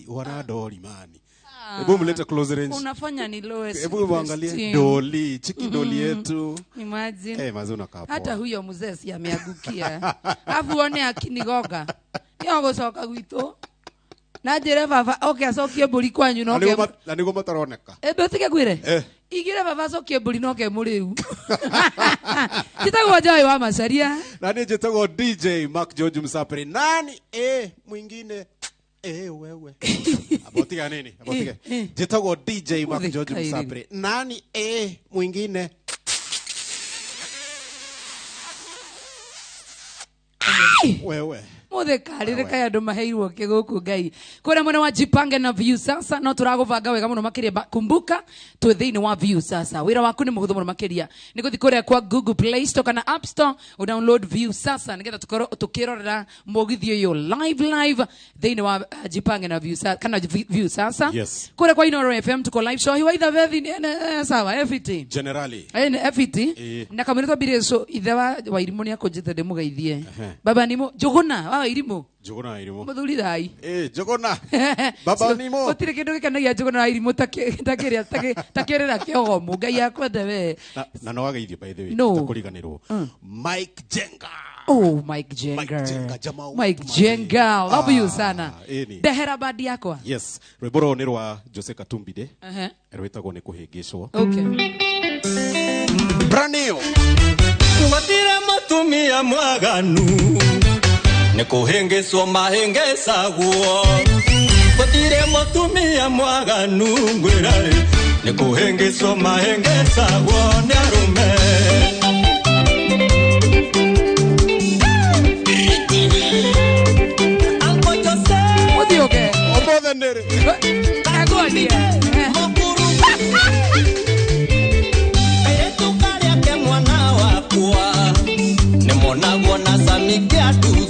wana doli mani. Hebu mlete close range. Unafanya ni lowest. Hebu muangalie doli, chiki doli yetu. Imagine. Mazuna kapo. Hata huyo mzee si ameagukia. Afu one akinigoga. Yongo soka gwito. Na jere baba okay asokie buri kwanyu no ke. Na nigo mataroneka. Ebe tike gwire. Igire baba asokie buri no ke muriu. Kitagwa jai wa masaria. Nani jitago DJ Mark George Msapre. Nani mwingine wewe. Abotiga nini? Abotiga. Jitago DJ Mark George Msapre. Nani mwingine? Wewe. Mothe karire kaya ndo maheirwo kiguku ngai kura mwana wa jipange na view sasa no turagubanga wega muno makiria kumbuka tu thiini wa view sasa wira waku ni muhuthu muno makiria ni guthi kuria kwa Google Play Store kana App Store u download view sasa nigetha tukirorera mogithio yo live thiini wa jipange na view sasa kana view sasa yes. Kura kwa Inoro FM tuko live show hiwa itha vethi sawa everything generally everything na kamirito bireso itha wa irimu ni akonjete ndemugeithie baba nimo juguna irimu jogona irimu muthuri rai jogona baba nimo otire kindu gikanagia jogona irimu takiria takirira kiogomu ngai akwende we na no ageithio by the way takuriganirwo Mike Jenga Mike Jenga love you sana dehera badi yakwa yes rwiboro ni rwa Jose Katumbide rwitagwo ni kuhingicwo okay Branio Watira matumia mwaganu Nikuhengeswo mahengecagwo Watire matumia mwaganu ngwirare Nikuhengeswo mahengecagwo ni arume Uncle Jose What you okay? Obothe nere Agodia Mokuru Eyetukaria ke mwana wakwa Nimonagwo na samiki atu